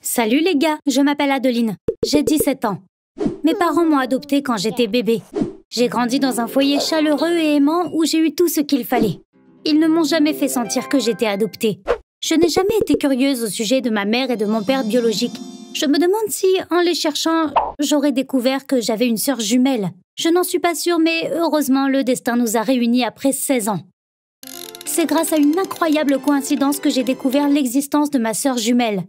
Salut les gars, je m'appelle Adeline. J'ai 17 ans. Mes parents m'ont adoptée quand j'étais bébé. J'ai grandi dans un foyer chaleureux et aimant où j'ai eu tout ce qu'il fallait. Ils ne m'ont jamais fait sentir que j'étais adoptée. Je n'ai jamais été curieuse au sujet de ma mère et de mon père biologique. Je me demande si, en les cherchant, j'aurais découvert que j'avais une sœur jumelle. Je n'en suis pas sûre, mais heureusement, le destin nous a réunis après 16 ans. C'est grâce à une incroyable coïncidence que j'ai découvert l'existence de ma sœur jumelle.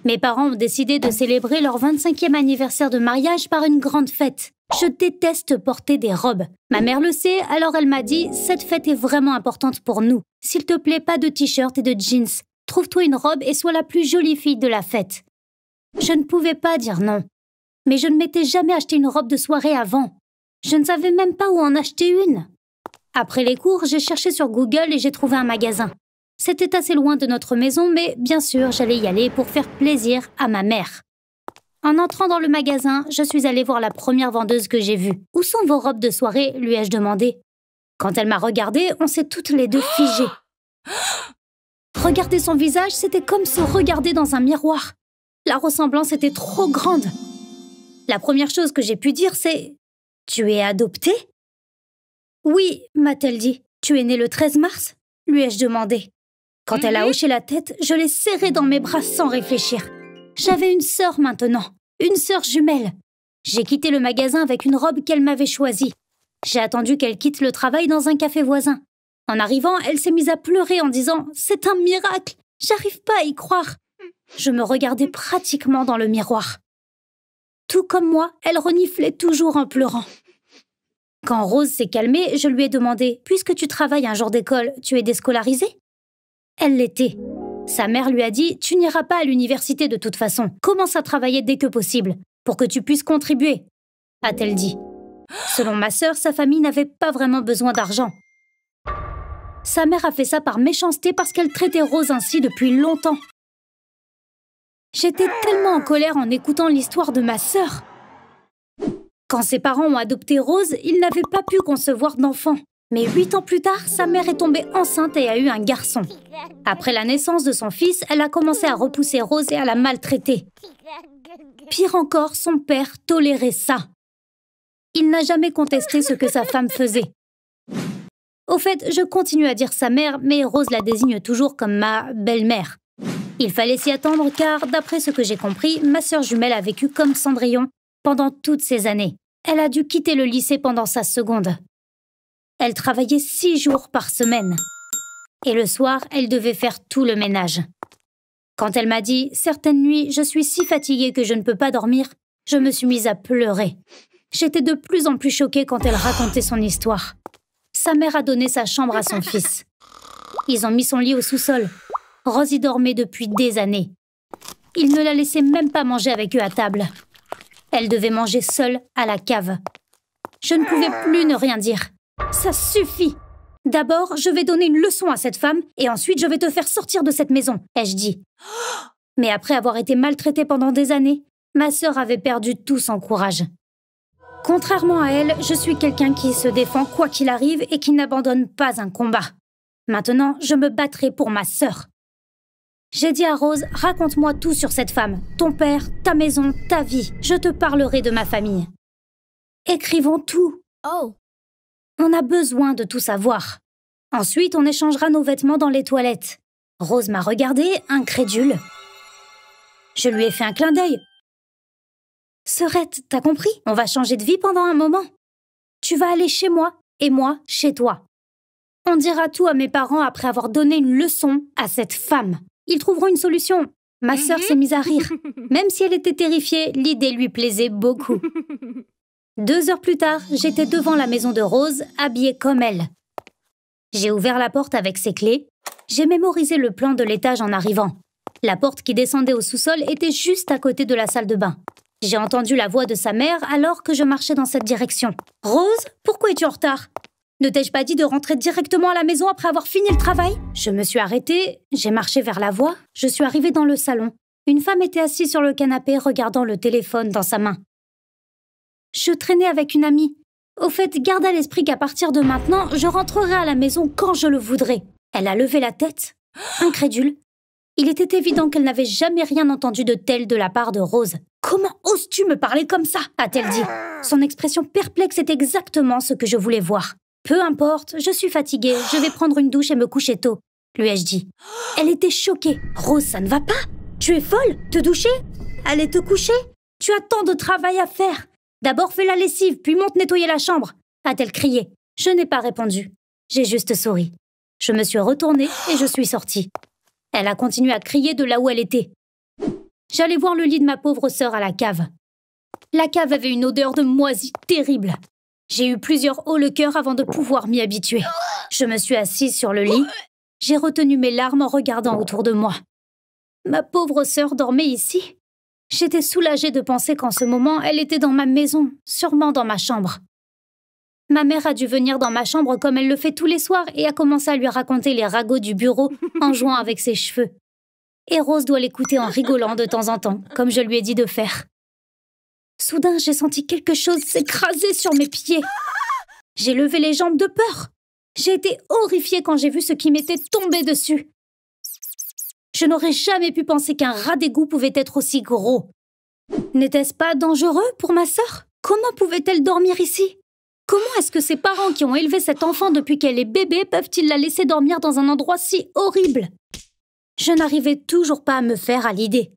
Mes parents ont décidé de célébrer leur 25e anniversaire de mariage par une grande fête. Je déteste porter des robes. Ma mère le sait, alors elle m'a dit « Cette fête est vraiment importante pour nous. S'il te plaît, pas de t-shirt et de jeans. Trouve-toi une robe et sois la plus jolie fille de la fête. » Je ne pouvais pas dire non. Mais je ne m'étais jamais acheté une robe de soirée avant. Je ne savais même pas où en acheter une. Après les cours, j'ai cherché sur Google et j'ai trouvé un magasin. C'était assez loin de notre maison, mais bien sûr, j'allais y aller pour faire plaisir à ma mère. En entrant dans le magasin, je suis allée voir la première vendeuse que j'ai vue. « Où sont vos robes de soirée ?» lui ai-je demandé. Quand elle m'a regardée, on s'est toutes les deux figées. Regarder son visage, c'était comme se regarder dans un miroir. La ressemblance était trop grande. La première chose que j'ai pu dire, c'est « Tu es adoptée ?» « Oui, m'a-t-elle dit. Tu es née le 13 mars ?» lui ai-je demandé. Quand elle a hoché la tête, je l'ai serrée dans mes bras sans réfléchir. J'avais une sœur maintenant, une sœur jumelle. J'ai quitté le magasin avec une robe qu'elle m'avait choisie. J'ai attendu qu'elle quitte le travail dans un café voisin. En arrivant, elle s'est mise à pleurer en disant « C'est un miracle, j'arrive pas à y croire !» Je me regardais pratiquement dans le miroir. Tout comme moi, elle reniflait toujours en pleurant. Quand Rose s'est calmée, je lui ai demandé « Puisque tu travailles un jour d'école, tu es déscolarisée ?» Elle l'était. Sa mère lui a dit « Tu n'iras pas à l'université de toute façon. Commence à travailler dès que possible, pour que tu puisses contribuer. » a-t-elle dit. Selon ma sœur, sa famille n'avait pas vraiment besoin d'argent. Sa mère a fait ça par méchanceté parce qu'elle traitait Rose ainsi depuis longtemps. J'étais tellement en colère en écoutant l'histoire de ma sœur. Quand ses parents ont adopté Rose, ils n'avaient pas pu concevoir d'enfant. Mais 8 ans plus tard, sa mère est tombée enceinte et a eu un garçon. Après la naissance de son fils, elle a commencé à repousser Rose et à la maltraiter. Pire encore, son père tolérait ça. Il n'a jamais contesté ce que sa femme faisait. Au fait, je continue à dire sa mère, mais Rose la désigne toujours comme ma belle-mère. Il fallait s'y attendre car, d'après ce que j'ai compris, ma sœur jumelle a vécu comme Cendrillon pendant toutes ces années. Elle a dû quitter le lycée pendant sa seconde. Elle travaillait 6 jours par semaine. Et le soir, elle devait faire tout le ménage. Quand elle m'a dit « Certaines nuits, je suis si fatiguée que je ne peux pas dormir », je me suis mise à pleurer. J'étais de plus en plus choquée quand elle racontait son histoire. Sa mère a donné sa chambre à son fils. Ils ont mis son lit au sous-sol. Rose y dormait depuis des années. Ils ne la laissaient même pas manger avec eux à table. Elle devait manger seule à la cave. Je ne pouvais plus ne rien dire. Ça suffit! D'abord, je vais donner une leçon à cette femme et ensuite je vais te faire sortir de cette maison, ai-je dit. Mais après avoir été maltraitée pendant des années, ma sœur avait perdu tout son courage. Contrairement à elle, je suis quelqu'un qui se défend quoi qu'il arrive et qui n'abandonne pas un combat. Maintenant, je me battrai pour ma sœur. J'ai dit à Rose, raconte-moi tout sur cette femme, ton père, ta maison, ta vie. Je te parlerai de ma famille. Écrivons tout. Oh. On a besoin de tout savoir. Ensuite, on échangera nos vêtements dans les toilettes. Rose m'a regardée, incrédule. Je lui ai fait un clin d'œil. Sœurette, t'as compris? On va changer de vie pendant un moment. Tu vas aller chez moi et moi chez toi. On dira tout à mes parents après avoir donné une leçon à cette femme. Ils trouveront une solution. Ma sœur s'est mise à rire. Même si elle était terrifiée, l'idée lui plaisait beaucoup. 2 heures plus tard, j'étais devant la maison de Rose, habillée comme elle. J'ai ouvert la porte avec ses clés. J'ai mémorisé le plan de l'étage en arrivant. La porte qui descendait au sous-sol était juste à côté de la salle de bain. J'ai entendu la voix de sa mère alors que je marchais dans cette direction. « Rose, pourquoi es-tu en retard ? Ne t'ai-je pas dit de rentrer directement à la maison après avoir fini le travail ?» Je me suis arrêtée, j'ai marché vers la voix, je suis arrivée dans le salon. Une femme était assise sur le canapé regardant le téléphone dans sa main. Je traînais avec une amie. Au fait, garde à l'esprit qu'à partir de maintenant, je rentrerai à la maison quand je le voudrai. Elle a levé la tête, incrédule. Il était évident qu'elle n'avait jamais rien entendu de tel de la part de Rose. « Comment oses-tu me parler comme ça ?» a-t-elle dit. Son expression perplexe est exactement ce que je voulais voir. « Peu importe, je suis fatiguée, je vais prendre une douche et me coucher tôt. » lui ai-je dit. Elle était choquée. « Rose, ça ne va pas? Tu es folle? Te doucher? Aller te coucher? Tu as tant de travail à faire. D'abord fais la lessive, puis monte nettoyer la chambre. » a-t-elle crié. Je n'ai pas répondu. J'ai juste souri. Je me suis retournée et je suis sortie. Elle a continué à crier de là où elle était. J'allais voir le lit de ma pauvre sœur à la cave. La cave avait une odeur de moisi terrible. J'ai eu plusieurs hauts le cœur avant de pouvoir m'y habituer. Je me suis assise sur le lit. J'ai retenu mes larmes en regardant autour de moi. Ma pauvre sœur dormait ici. J'étais soulagée de penser qu'en ce moment, elle était dans ma maison, sûrement dans ma chambre. Ma mère a dû venir dans ma chambre comme elle le fait tous les soirs et a commencé à lui raconter les ragots du bureau en jouant avec ses cheveux. Et Rose doit l'écouter en rigolant de temps en temps, comme je lui ai dit de faire. Soudain, j'ai senti quelque chose s'écraser sur mes pieds. J'ai levé les jambes de peur. J'ai été horrifiée quand j'ai vu ce qui m'était tombé dessus. Je n'aurais jamais pu penser qu'un rat d'égout pouvait être aussi gros. N'était-ce pas dangereux pour ma sœur? Comment pouvait-elle dormir ici? Comment est-ce que ses parents qui ont élevé cet enfant depuis qu'elle est bébé peuvent-ils la laisser dormir dans un endroit si horrible? Je n'arrivais toujours pas à me faire à l'idée.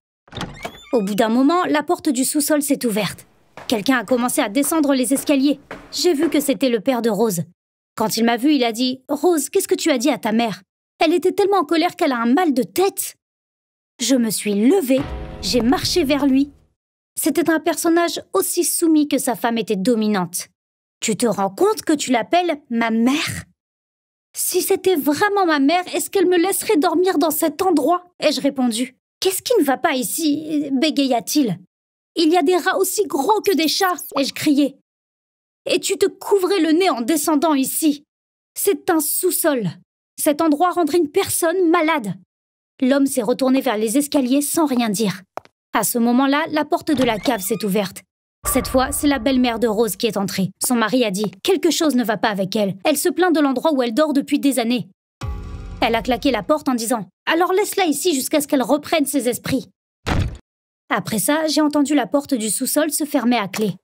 Au bout d'un moment, la porte du sous-sol s'est ouverte. Quelqu'un a commencé à descendre les escaliers. J'ai vu que c'était le père de Rose. Quand il m'a vue, il a dit « Rose, qu'est-ce que tu as dit à ta mère ?» Elle était tellement en colère qu'elle a un mal de tête. Je me suis levée, j'ai marché vers lui. C'était un personnage aussi soumis que sa femme était dominante. Tu te rends compte que tu l'appelles ma mère? Si c'était vraiment ma mère, est-ce qu'elle me laisserait dormir dans cet endroit? Ai-je répondu. Qu'est-ce qui ne va pas ici? Bégaya-t-il. Il y a des rats aussi gros que des chats, ai-je crié. Et tu te couvrais le nez en descendant ici. C'est un sous-sol. Cet endroit rendrait une personne malade. L'homme s'est retourné vers les escaliers sans rien dire. À ce moment-là, la porte de la cave s'est ouverte. Cette fois, c'est la belle-mère de Rose qui est entrée. Son mari a dit « Quelque chose ne va pas avec elle. Elle se plaint de l'endroit où elle dort depuis des années. » Elle a claqué la porte en disant « Alors laisse-la ici jusqu'à ce qu'elle reprenne ses esprits. » Après ça, j'ai entendu la porte du sous-sol se fermer à clé.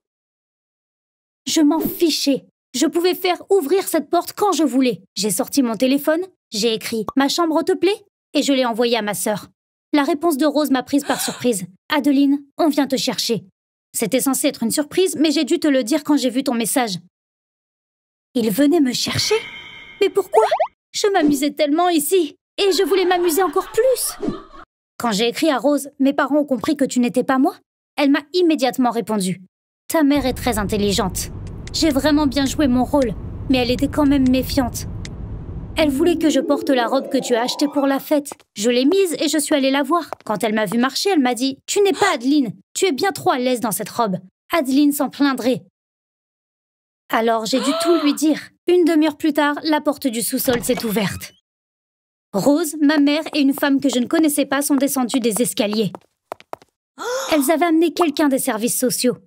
Je m'en fichais. Je pouvais faire ouvrir cette porte quand je voulais. J'ai sorti mon téléphone, j'ai écrit « Ma chambre te plaît ?» et je l'ai envoyé à ma sœur. La réponse de Rose m'a prise par surprise. « Adeline, on vient te chercher. » C'était censé être une surprise, mais j'ai dû te le dire quand j'ai vu ton message. Il venait me chercher? Mais pourquoi? Je m'amusais tellement ici, et je voulais m'amuser encore plus. Quand j'ai écrit à Rose, mes parents ont compris que tu n'étais pas moi. Elle m'a immédiatement répondu. Ta mère est très intelligente. J'ai vraiment bien joué mon rôle, mais elle était quand même méfiante. Elle voulait que je porte la robe que tu as achetée pour la fête. Je l'ai mise et je suis allée la voir. Quand elle m'a vue marcher, elle m'a dit « Tu n'es pas Adeline, tu es bien trop à l'aise dans cette robe. Adeline s'en plaindrait. » Alors j'ai dû tout lui dire. Une demi-heure plus tard, la porte du sous-sol s'est ouverte. Rose, ma mère et une femme que je ne connaissais pas sont descendues des escaliers. Elles avaient amené quelqu'un des services sociaux.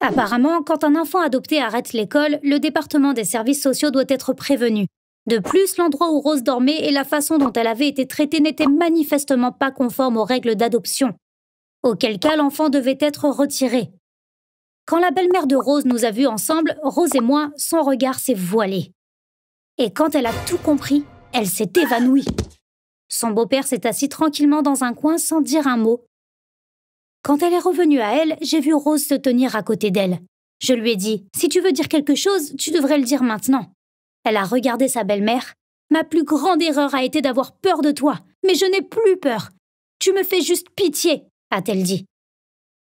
Apparemment, quand un enfant adopté arrête l'école, le département des services sociaux doit être prévenu. De plus, l'endroit où Rose dormait et la façon dont elle avait été traitée n'étaient manifestement pas conformes aux règles d'adoption. Auquel cas, l'enfant devait être retiré. Quand la belle-mère de Rose nous a vus ensemble, Rose et moi, son regard s'est voilé. Et quand elle a tout compris, elle s'est évanouie. Son beau-père s'est assis tranquillement dans un coin sans dire un mot. Quand elle est revenue à elle, j'ai vu Rose se tenir à côté d'elle. Je lui ai dit « Si tu veux dire quelque chose, tu devrais le dire maintenant. » Elle a regardé sa belle-mère. « Ma plus grande erreur a été d'avoir peur de toi, mais je n'ai plus peur. Tu me fais juste pitié, » a-t-elle dit.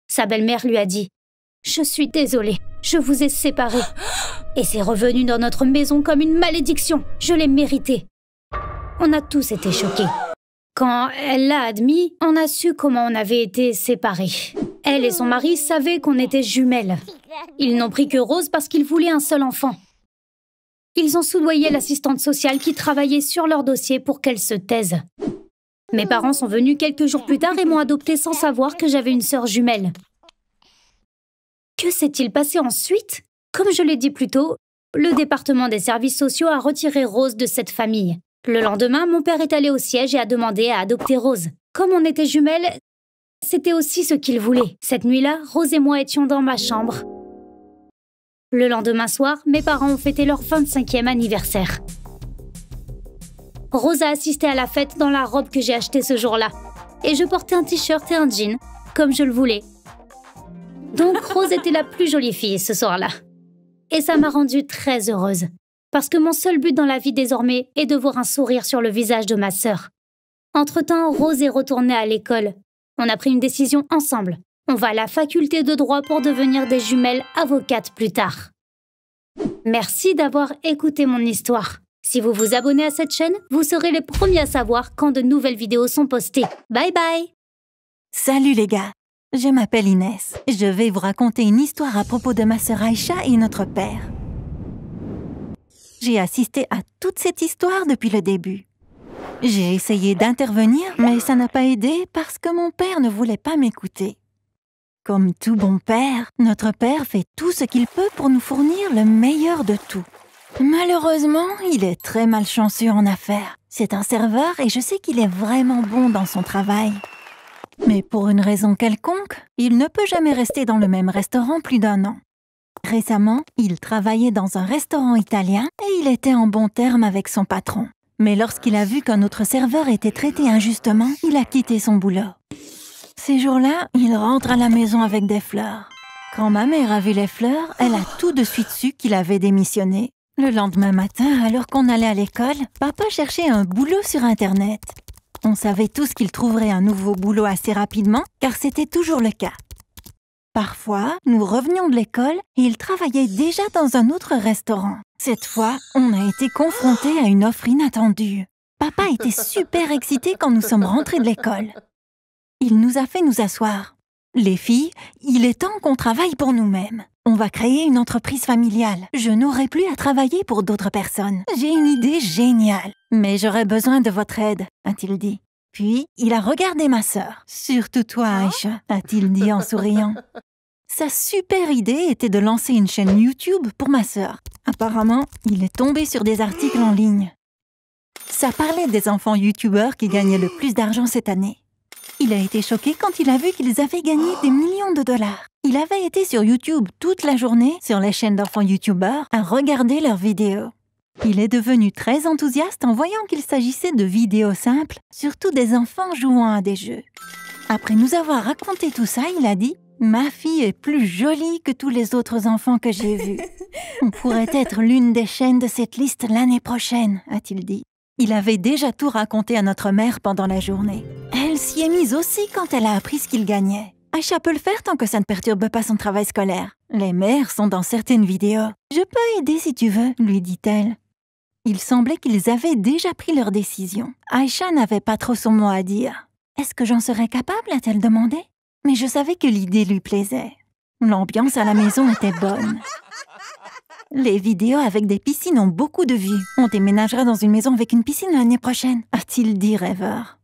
Sa belle-mère lui a dit « Je suis désolée, je vous ai séparés. Et c'est revenu dans notre maison comme une malédiction. Je l'ai mérité. » On a tous été choqués. Quand elle l'a admis, on a su comment on avait été séparés. Elle et son mari savaient qu'on était jumelles. Ils n'ont pris que Rose parce qu'ils voulaient un seul enfant. Ils ont soudoyé l'assistante sociale qui travaillait sur leur dossier pour qu'elle se taise. Mes parents sont venus quelques jours plus tard et m'ont adoptée sans savoir que j'avais une sœur jumelle. Que s'est-il passé ensuite? Comme je l'ai dit plus tôt, le département des services sociaux a retiré Rose de cette famille. Le lendemain, mon père est allé au siège et a demandé à adopter Rose. Comme on était jumelles, c'était aussi ce qu'il voulait. Cette nuit-là, Rose et moi étions dans ma chambre. Le lendemain soir, mes parents ont fêté leur 25e anniversaire. Rose a assisté à la fête dans la robe que j'ai achetée ce jour-là. Et je portais un t-shirt et un jean, comme je le voulais. Donc Rose était la plus jolie fille ce soir-là. Et ça m'a rendue très heureuse. Parce que mon seul but dans la vie désormais est de voir un sourire sur le visage de ma sœur. Entre-temps, Rose est retournée à l'école. On a pris une décision ensemble. On va à la faculté de droit pour devenir des jumelles avocates plus tard. Merci d'avoir écouté mon histoire. Si vous vous abonnez à cette chaîne, vous serez les premiers à savoir quand de nouvelles vidéos sont postées. Bye bye! Salut les gars, je m'appelle Inès. Je vais vous raconter une histoire à propos de ma sœur Aïcha et notre père. J'ai assisté à toute cette histoire depuis le début. J'ai essayé d'intervenir, mais ça n'a pas aidé parce que mon père ne voulait pas m'écouter. Comme tout bon père, notre père fait tout ce qu'il peut pour nous fournir le meilleur de tout. Malheureusement, il est très malchanceux en affaires. C'est un serveur et je sais qu'il est vraiment bon dans son travail. Mais pour une raison quelconque, il ne peut jamais rester dans le même restaurant plus d'1 an. Récemment, il travaillait dans un restaurant italien et il était en bons termes avec son patron. Mais lorsqu'il a vu qu'un autre serveur était traité injustement, il a quitté son boulot. Ces jours-là, il rentre à la maison avec des fleurs. Quand ma mère a vu les fleurs, elle a tout de suite su qu'il avait démissionné. Le lendemain matin, alors qu'on allait à l'école, papa cherchait un boulot sur Internet. On savait tous qu'il trouverait un nouveau boulot assez rapidement, car c'était toujours le cas. Parfois, nous revenions de l'école et il travaillait déjà dans un autre restaurant. Cette fois, on a été confrontés à une offre inattendue. Papa était super excité quand nous sommes rentrés de l'école. Il nous a fait nous asseoir. Les filles, il est temps qu'on travaille pour nous-mêmes. On va créer une entreprise familiale. Je n'aurai plus à travailler pour d'autres personnes. J'ai une idée géniale. Mais j'aurai besoin de votre aide, a-t-il dit. Puis, il a regardé ma sœur. Surtout toi, Aïcha, a-t-il dit en souriant. Sa super idée était de lancer une chaîne YouTube pour ma sœur. Apparemment, il est tombé sur des articles en ligne. Ça parlait des enfants YouTubeurs qui gagnaient le plus d'argent cette année. Il a été choqué quand il a vu qu'ils avaient gagné des millions de dollars. Il avait été sur YouTube toute la journée, sur les chaînes d'enfants YouTubeurs, à regarder leurs vidéos. Il est devenu très enthousiaste en voyant qu'il s'agissait de vidéos simples, surtout des enfants jouant à des jeux. Après nous avoir raconté tout ça, il a dit « Ma fille est plus jolie que tous les autres enfants que j'ai vus. On pourrait être l'une des chaînes de cette liste l'année prochaine, a-t-il dit. » Il avait déjà tout raconté à notre mère pendant la journée. Elle s'y est mise aussi quand elle a appris ce qu'il gagnait. Aïcha peut le faire tant que ça ne perturbe pas son travail scolaire. Les mères sont dans certaines vidéos. « Je peux aider si tu veux, » lui dit-elle. Il semblait qu'ils avaient déjà pris leur décision. Aïcha n'avait pas trop son mot à dire. « Est-ce que j'en serais capable ?» a-t-elle demandé. Mais je savais que l'idée lui plaisait. L'ambiance à la maison était bonne. Les vidéos avec des piscines ont beaucoup de vues. On déménagera dans une maison avec une piscine l'année prochaine, a-t-il dit rêveur.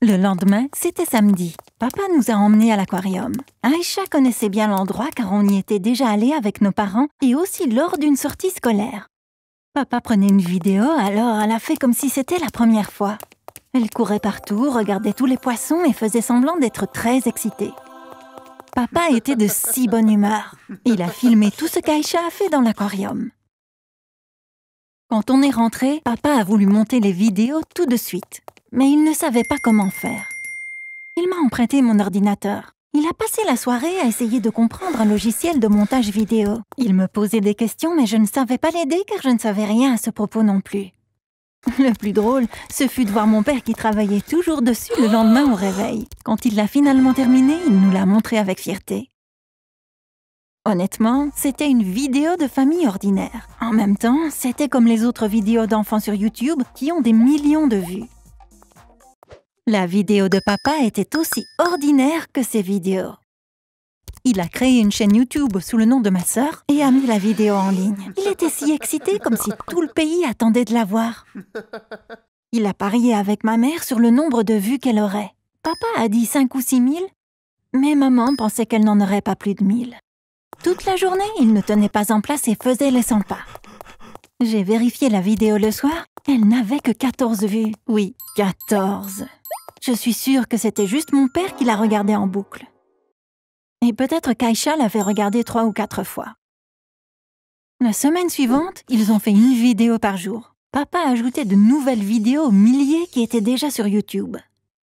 Le lendemain, c'était samedi. Papa nous a emmenés à l'aquarium. Aïcha connaissait bien l'endroit car on y était déjà allé avec nos parents et aussi lors d'une sortie scolaire. Papa prenait une vidéo, alors elle a fait comme si c'était la première fois. Elle courait partout, regardait tous les poissons et faisait semblant d'être très excitée. Papa était de si bonne humeur. Il a filmé tout ce qu'Aïcha a fait dans l'aquarium. Quand on est rentré, papa a voulu monter les vidéos tout de suite. Mais il ne savait pas comment faire. Il m'a emprunté mon ordinateur. Il a passé la soirée à essayer de comprendre un logiciel de montage vidéo. Il me posait des questions, mais je ne savais pas l'aider car je ne savais rien à ce propos non plus. Le plus drôle, ce fut de voir mon père qui travaillait toujours dessus le lendemain au réveil. Quand il l'a finalement terminé, il nous l'a montré avec fierté. Honnêtement, c'était une vidéo de famille ordinaire. En même temps, c'était comme les autres vidéos d'enfants sur YouTube qui ont des millions de vues. La vidéo de papa était aussi ordinaire que ses vidéos. Il a créé une chaîne YouTube sous le nom de ma sœur et a mis la vidéo en ligne. Il était si excité comme si tout le pays attendait de la voir. Il a parié avec ma mère sur le nombre de vues qu'elle aurait. Papa a dit 5 ou 6 000, mais maman pensait qu'elle n'en aurait pas plus de 1 000. Toute la journée, il ne tenait pas en place et faisait les 100 pas. J'ai vérifié la vidéo le soir, elle n'avait que 14 vues. Oui, 14. Je suis sûre que c'était juste mon père qui la regardait en boucle. Et peut-être qu'Aïcha l'avait regardée 3 ou 4 fois. La semaine suivante, ils ont fait une vidéo par jour. Papa ajoutait de nouvelles vidéos aux milliers qui étaient déjà sur YouTube.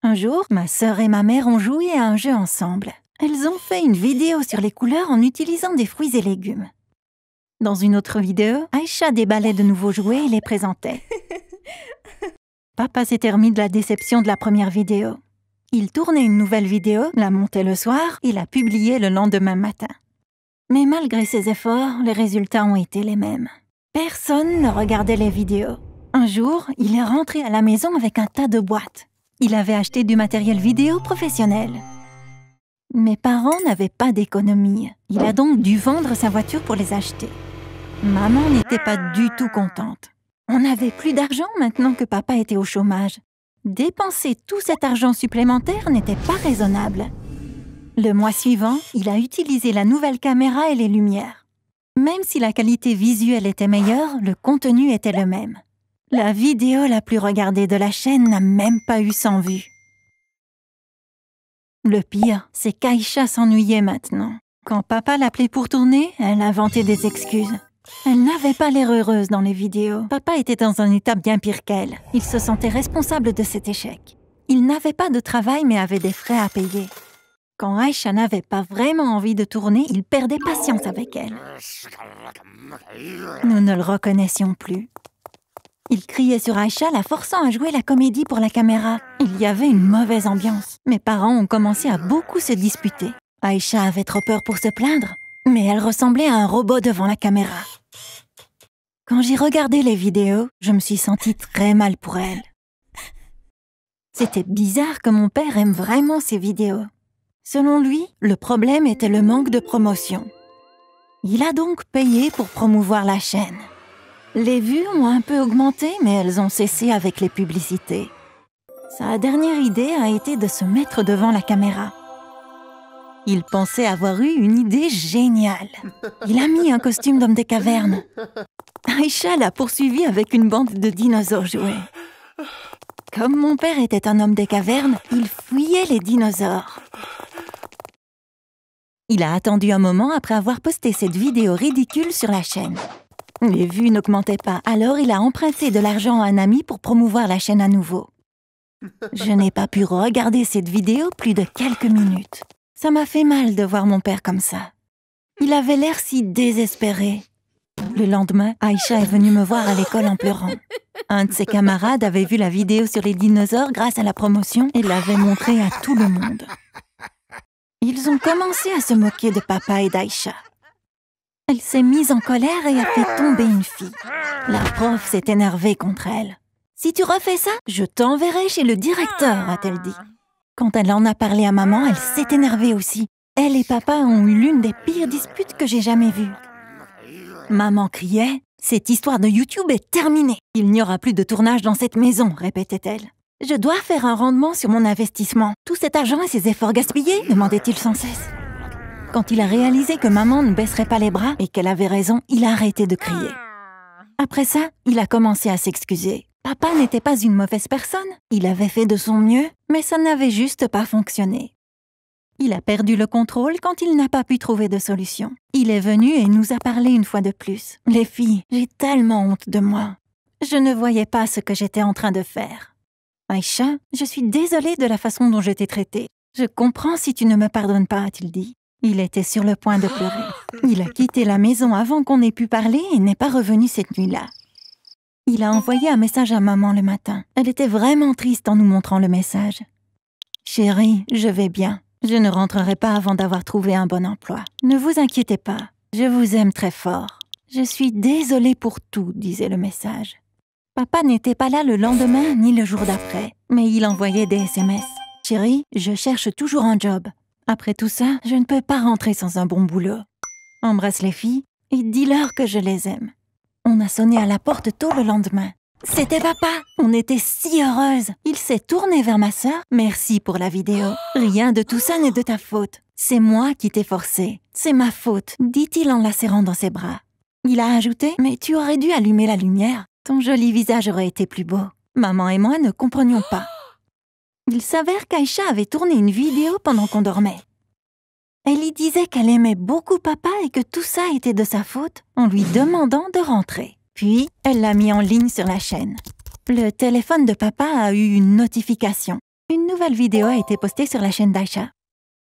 Un jour, ma sœur et ma mère ont joué à un jeu ensemble. Elles ont fait une vidéo sur les couleurs en utilisant des fruits et légumes. Dans une autre vidéo, Aïcha déballait de nouveaux jouets et les présentait. Papa s'était remis de la déception de la première vidéo. Il tournait une nouvelle vidéo, la montait le soir et la publiait le lendemain matin. Mais malgré ses efforts, les résultats ont été les mêmes. Personne ne regardait les vidéos. Un jour, il est rentré à la maison avec un tas de boîtes. Il avait acheté du matériel vidéo professionnel. Mes parents n'avaient pas d'économie. Il a donc dû vendre sa voiture pour les acheter. Maman n'était pas du tout contente. On n'avait plus d'argent maintenant que papa était au chômage. Dépenser tout cet argent supplémentaire n'était pas raisonnable. Le mois suivant, il a utilisé la nouvelle caméra et les lumières. Même si la qualité visuelle était meilleure, le contenu était le même. La vidéo la plus regardée de la chaîne n'a même pas eu 100 vues. Le pire, c'est qu'Aïcha s'ennuyait maintenant. Quand papa l'appelait pour tourner, elle inventait des excuses. Elle n'avait pas l'air heureuse dans les vidéos. Papa était dans un état bien pire qu'elle. Il se sentait responsable de cet échec. Il n'avait pas de travail mais avait des frais à payer. Quand Aïcha n'avait pas vraiment envie de tourner, il perdait patience avec elle. Nous ne le reconnaissions plus. Il criait sur Aïcha, la forçant à jouer la comédie pour la caméra. Il y avait une mauvaise ambiance. Mes parents ont commencé à beaucoup se disputer. Aïcha avait trop peur pour se plaindre, mais elle ressemblait à un robot devant la caméra. Quand j'ai regardé les vidéos, je me suis sentie très mal pour elle. C'était bizarre que mon père aime vraiment ces vidéos. Selon lui, le problème était le manque de promotion. Il a donc payé pour promouvoir la chaîne. Les vues ont un peu augmenté, mais elles ont cessé avec les publicités. Sa dernière idée a été de se mettre devant la caméra. Il pensait avoir eu une idée géniale. Il a mis un costume d'homme des cavernes. Aïcha l'a poursuivi avec une bande de dinosaures jouets. Comme mon père était un homme des cavernes, il fuyait les dinosaures. Il a attendu un moment après avoir posté cette vidéo ridicule sur la chaîne. Les vues n'augmentaient pas, alors il a emprunté de l'argent à un ami pour promouvoir la chaîne à nouveau. Je n'ai pas pu regarder cette vidéo plus de quelques minutes. Ça m'a fait mal de voir mon père comme ça. Il avait l'air si désespéré. Le lendemain, Aïcha est venue me voir à l'école en pleurant. Un de ses camarades avait vu la vidéo sur les dinosaures grâce à la promotion et l'avait montrée à tout le monde. Ils ont commencé à se moquer de papa et d'Aïcha. Elle s'est mise en colère et a fait tomber une fille. La prof s'est énervée contre elle. « Si tu refais ça, je t'enverrai chez le directeur », a-t-elle dit. Quand elle en a parlé à maman, elle s'est énervée aussi. Elle et papa ont eu l'une des pires disputes que j'ai jamais vues. Maman criait « Cette histoire de YouTube est terminée. Il n'y aura plus de tournage dans cette maison », répétait-elle. « Je dois faire un rendement sur mon investissement. Tout cet argent et ces efforts gaspillés ?» demandait-il sans cesse. Quand il a réalisé que maman ne baisserait pas les bras et qu'elle avait raison, il a arrêté de crier. Après ça, il a commencé à s'excuser. Papa n'était pas une mauvaise personne. Il avait fait de son mieux, mais ça n'avait juste pas fonctionné. Il a perdu le contrôle quand il n'a pas pu trouver de solution. Il est venu et nous a parlé une fois de plus. « Les filles, j'ai tellement honte de moi. Je ne voyais pas ce que j'étais en train de faire. Aïcha, je suis désolée de la façon dont je t'ai traitée. Je comprends si tu ne me pardonnes pas, a-t-il dit. Il était sur le point de pleurer. Il a quitté la maison avant qu'on ait pu parler et n'est pas revenu cette nuit-là. Il a envoyé un message à maman le matin. Elle était vraiment triste en nous montrant le message. « Chérie, je vais bien. Je ne rentrerai pas avant d'avoir trouvé un bon emploi. Ne vous inquiétez pas. Je vous aime très fort. Je suis désolée pour tout, » disait le message. Papa n'était pas là le lendemain ni le jour d'après, mais il envoyait des SMS. « Chérie, je cherche toujours un job. Après tout ça, je ne peux pas rentrer sans un bon boulot. Embrasse les filles et dis-leur que je les aime. » On a sonné à la porte tôt le lendemain. C'était papa. On était si heureuses. Il s'est tourné vers ma sœur. « Merci pour la vidéo. Rien de tout ça n'est de ta faute. C'est moi qui t'ai forcé. C'est ma faute, dit-il en la serrant dans ses bras. Il a ajouté « Mais tu aurais dû allumer la lumière. Ton joli visage aurait été plus beau. » Maman et moi ne comprenions pas. Il s'avère qu'Aïcha avait tourné une vidéo pendant qu'on dormait. Elle y disait qu'elle aimait beaucoup papa et que tout ça était de sa faute en lui demandant de rentrer. Puis, elle l'a mis en ligne sur la chaîne. Le téléphone de papa a eu une notification. Une nouvelle vidéo a été postée sur la chaîne d'Aïcha.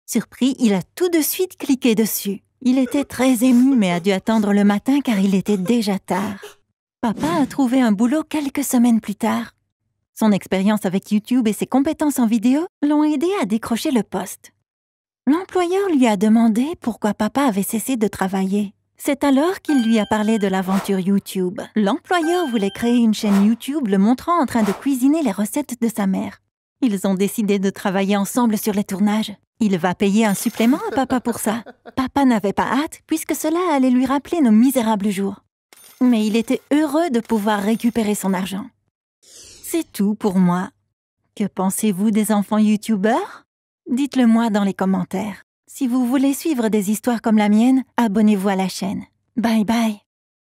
Surpris, il a tout de suite cliqué dessus. Il était très ému mais a dû attendre le matin car il était déjà tard. Papa a trouvé un boulot quelques semaines plus tard. Son expérience avec YouTube et ses compétences en vidéo l'ont aidé à décrocher le poste. L'employeur lui a demandé pourquoi papa avait cessé de travailler. C'est alors qu'il lui a parlé de l'aventure YouTube. L'employeur voulait créer une chaîne YouTube le montrant en train de cuisiner les recettes de sa mère. Ils ont décidé de travailler ensemble sur les tournages. Il va payer un supplément à papa pour ça. Papa n'avait pas hâte puisque cela allait lui rappeler nos misérables jours. Mais il était heureux de pouvoir récupérer son argent. C'est tout pour moi. Que pensez-vous des enfants YouTubeurs? Dites-le moi dans les commentaires. Si vous voulez suivre des histoires comme la mienne, abonnez-vous à la chaîne. Bye bye.